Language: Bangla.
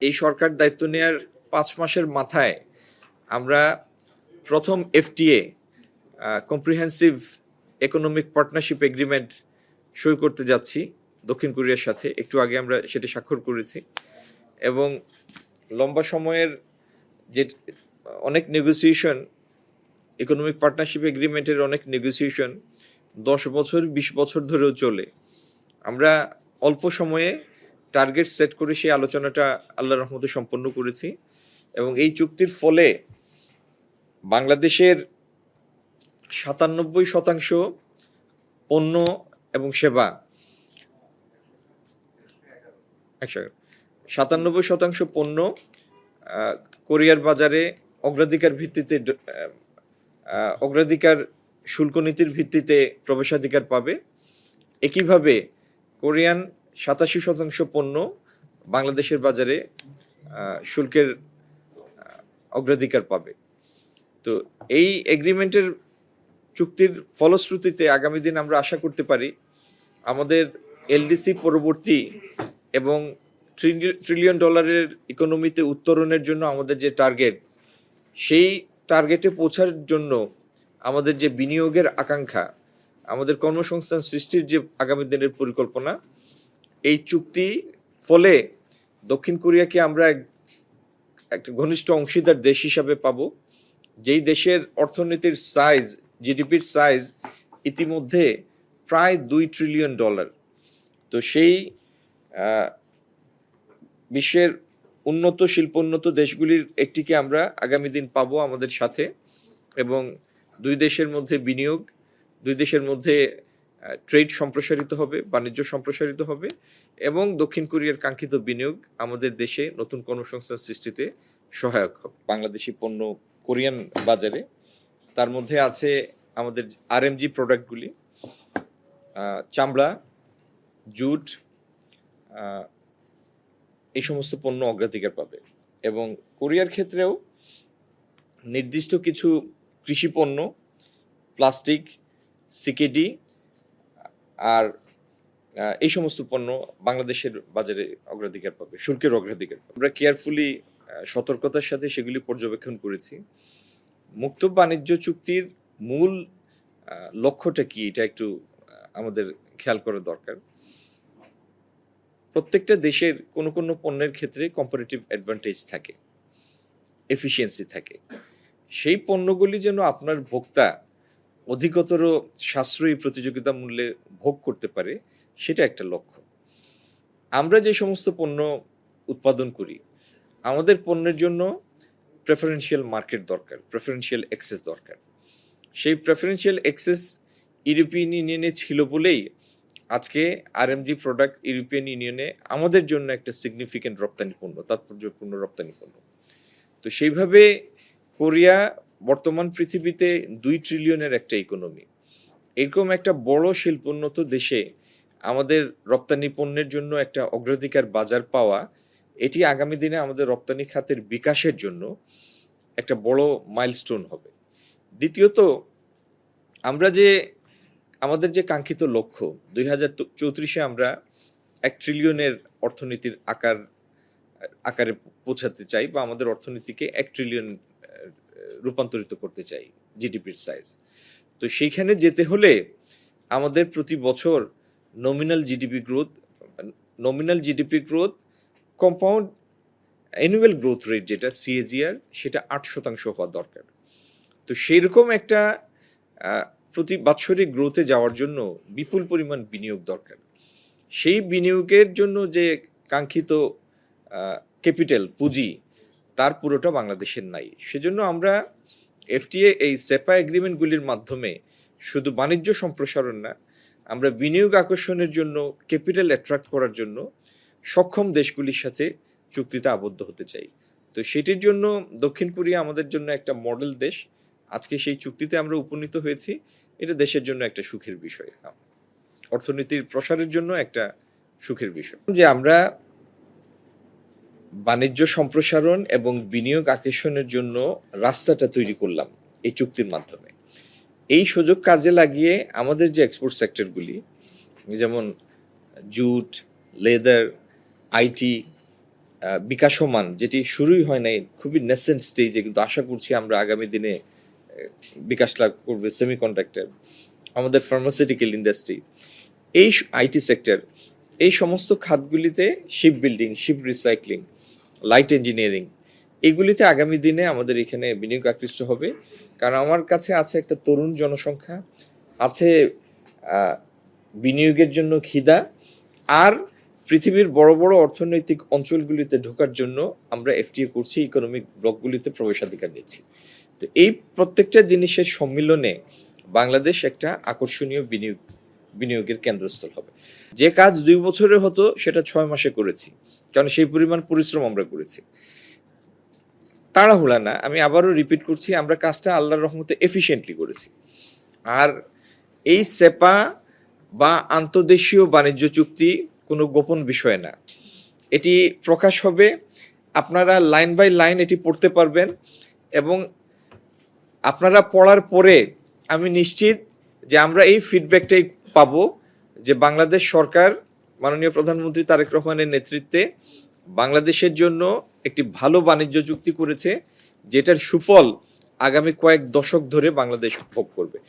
এই সরকার দায়িত্ব নেওয়ার ৫ মাসের মাথায় আমরা প্রথম FTA comprehensive economic partnership agreement সই করতে যাচ্ছি দক্ষিণ কোরিয়ার সাথে। একটু আগে আমরা সেটা স্বাক্ষর করেছি এবং লম্বা সময়ের যে অনেক নেগোসিয়েশন, ইকোনমিক পার্টনারশিপ এগ্রিমেন্টের অনেক নেগোসিয়েশন ১০ বছর ২০ বছর ধরেও চলে। আমরা অল্প সময়ে টার্গেট সেট করে সেই আলোচনাটা আল্লাহর রহমতে সম্পন্ন করেছি এবং এই চুক্তির ফলে বাংলাদেশের ৯৭% পণ্য এবং সেবা ৯৭% পণ্য কোরিয়ার বাজারে অগ্রাধিকার ভিত্তিতে অগ্রাধিকার শুল্ক নীতির ভিত্তিতে প্রবেশাধিকার পাবে। একইভাবে কোরিয়ান ৮৭% পণ্য বাংলাদেশের বাজারে শুল্কের অগ্রাধিকার পাবে। তো এই এগ্রিমেন্টের চুক্তির ফলশ্রুতিতে আগামী দিন আমরা আশা করতে পারি আমাদের এলডিসি পরবর্তী এবং ট্রিলিয়ন ডলারের ইকোনমিতে উত্তরণের জন্য আমাদের যে টার্গেট, সেই টার্গেটে পৌঁছার জন্য আমাদের যে বিনিয়োগের আকাঙ্ক্ষা, আমাদের কর্মসংস্থান সৃষ্টির যে আগামী দিনের পরিকল্পনা, এই চুক্তি ফলে দক্ষিণ কোরিয়াকে আমরা একটা ঘনিষ্ঠ অংশীদার দেশ হিসাবে পাবো, যেই দেশের অর্থনীতির সাইজ, জিডিপির সাইজ ইতিমধ্যে প্রায় $2 ট্রিলিয়ন। তো সেই বিশ্বের উন্নত শিল্পোন্নত দেশগুলির একটিকে আমরা আগামী দিন পাবো আমাদের সাথে এবং দুই দেশের মধ্যে বিনিয়োগ, দুই দেশের মধ্যে ট্রেড সম্প্রসারিত হবে, বাণিজ্য সম্প্রসারিত হবে এবং দক্ষিণ কোরিয়ার কাঙ্ক্ষিত বিনিয়োগ আমাদের দেশে নতুন কর্মসংস্থান সৃষ্টিতে সহায়ক হবে। বাংলাদেশি পণ্য কোরিয়ান বাজারে, তার মধ্যে আছে আমাদের আরএমজি প্রোডাক্টগুলি, চামড়া, জুট, এই সমস্ত পণ্য অগ্রাধিকার পাবে এবং কোরিয়ার ক্ষেত্রেও নির্দিষ্ট কিছু কৃষি পণ্য, প্লাস্টিক, সিকেডি আর এই সমস্ত পণ্য বাংলাদেশের বাজারে অগ্রাধিকার পাবে, শুল্কের অগ্রাধিকার পাবে। আমরা কেয়ারফুলি সতর্কতার সাথে সেগুলি পর্যবেক্ষণ করেছি। মুক্ত বাণিজ্য চুক্তির মূল লক্ষ্যটা কি, এটা একটু আমাদের খেয়াল করা দরকার। প্রত্যেকটা দেশের কোনো কোনো পণ্যের ক্ষেত্রে কম্পারেটিভ অ্যাডভান্টেজ থাকে, এফিসিয়েন্সি থাকে। সেই পণ্যগুলি যেন আপনার ভোক্তা অধিকতর সাশ্রয়ী প্রতিযোগিতা মূল্যে ভোগ করতে পারে, সেটা একটা লক্ষ্য। আমরা যে সমস্ত পণ্য উৎপাদন করি, আমাদের পণ্যের জন্য প্রেফারেন্সিয়াল মার্কেট দরকার, প্রেফারেন্সিয়াল অ্যাক্সেস দরকার। সেই প্রেফারেন্সিয়াল অ্যাক্সেস ইউরোপিয়ান ইউনিয়নে ছিল বলেই আজকে আরএমজি প্রোডাক্ট ইউরোপিয়ান ইউনিয়নে আমাদের জন্য একটা সিগনিফিকেন্ট রপ্তানি পণ্য, তাৎপর্যপূর্ণ রপ্তানি পণ্য। তো সেইভাবে কোরিয়া বর্তমান পৃথিবীতে 2 ট্রিলিয়নের একটা ইকোনমি। এরকম একটা বড় শিল্পোন্নত দেশে আমাদের রপ্তানি পণ্যের জন্য একটা অগ্রাধিকার বাজার পাওয়া, এটি আগামী দিনে আমাদের রপ্তানি খাতের বিকাশের জন্য একটা বড় মাইলস্টোন হবে। দ্বিতীয়ত, আমরা যে আমাদের যে কাঙ্ক্ষিত লক্ষ্য 2034-এ আমরা 1 ট্রিলিয়নের অর্থনীতির আকারে পৌঁছাতে চাই বা আমাদের অর্থনীতিকে 1 ট্রিলিয়ন রূপান্তরিত করতে চাই, জিডিপির সাইজ। তো সেইখানে যেতে হলে আমাদের প্রতি বছর nominal GDP growth compound annual growth rate যেটা সিএজিআর, সেটা 8% হওয়া দরকার। তো সেইরকম একটা প্রতি বাৎসরিক গ্রোথে যাওয়ার জন্য বিপুল পরিমাণ বিনিয়োগ দরকার। সেই বিনিয়োগের জন্য যে কাঙ্ক্ষিত ক্যাপিটাল, পুঁজি, তার পুরোটা বাংলাদেশের নাই। সেজন্য আমরা এফটিএ, এই সেপা এগ্রিমেন্টগুলির মাধ্যমে শুধু বাণিজ্য সম্প্রসারণ না, আমরা বিনিয়োগ আকর্ষণের জন্য, ক্যাপিটাল অ্যাট্রাক্ট করার জন্য সক্ষম দেশগুলির সাথে চুক্তিতে আবদ্ধ হতে চাই। তো সেটির জন্য দক্ষিণ কোরিয়া আমাদের জন্য একটা মডেল দেশ। আজকে সেই চুক্তিতে আমরা উপনীত হয়েছি, এটা দেশের জন্য একটা সুখের বিষয়, অর্থনীতির প্রসারের জন্য একটা সুখের বিষয় যে আমরা বাণিজ্য সম্প্রসারণ এবং বিনিয়োগ আকর্ষণের জন্য রাস্তাটা তৈরি করলাম এই চুক্তির মাধ্যমে। এই সুযোগ কাজে লাগিয়ে আমাদের যে এক্সপোর্ট সেক্টরগুলি, যেমন জুট, লেদার, আইটি, বিকাশমান, যেটি শুরুই হয় নাই, খুবই নেসেন্ট স্টেজে, কিন্তু আশা করছি আমরা আগামী দিনে বিকাশ লাভ করবে সেমিকন্ডাক্টর, আমাদের ফার্মাসিউটিক্যাল ইন্ডাস্ট্রি, এই আইটি সেক্টর, এই সমস্ত খাতগুলিতে, ship building, ship recycling, light engineering, এগুলিতে আগামী দিনে আমাদের এখানে বিনিয়োগ আকৃষ্ট হবে। কারণ আমার কাছে আছে একটা তরুণ জনসংখ্যা, আছে বিনিয়োগের জন্য খিদা, আর পৃথিবীর বড় বড় অর্থনৈতিক অঞ্চলগুলিতে ঢোকার জন্য আমরা এফটিএ করছি, ইকোনমিক ব্লকগুলিতে প্রবেশাধিকার নিচ্ছি। তো এই প্রত্যেকটা জিনিসের সম্মিলনে বাংলাদেশ একটা আকর্ষণীয় বিনিয়োগের কেন্দ্রস্থল হবে। যে কাজ 2 বছরে হতো সেটা 6 মাসে করেছি, কারণ সেই পরিমাণ পরিশ্রম আমরা করেছি। তাড়াহুড়া না, আমি আবারও রিপিট করছি, আমরা কাজটা আল্লাহর রহমতে এফিশিয়েন্টলি করেছি। আর এই সেপা বা আন্তর্দেশীয় বাণিজ্য চুক্তি কোনো গোপন বিষয় না, এটি প্রকাশ হবে, আপনারা লাইন বাই লাইন এটি পড়তে পারবেন, এবং আপনারা পড়ার পরে আমি নিশ্চিত যে আমরা এই ফিডব্যাকটাই পাবো যে বাংলাদেশ সরকার মাননীয় প্রধানমন্ত্রী তারেক রহমানের নেতৃত্বে বাংলাদেশের জন্য একটি ভালো বাণিজ্য চুক্তি করেছে, যেটার সুফল আগামী কয়েক দশক ধরে বাংলাদেশ ভোগ করবে।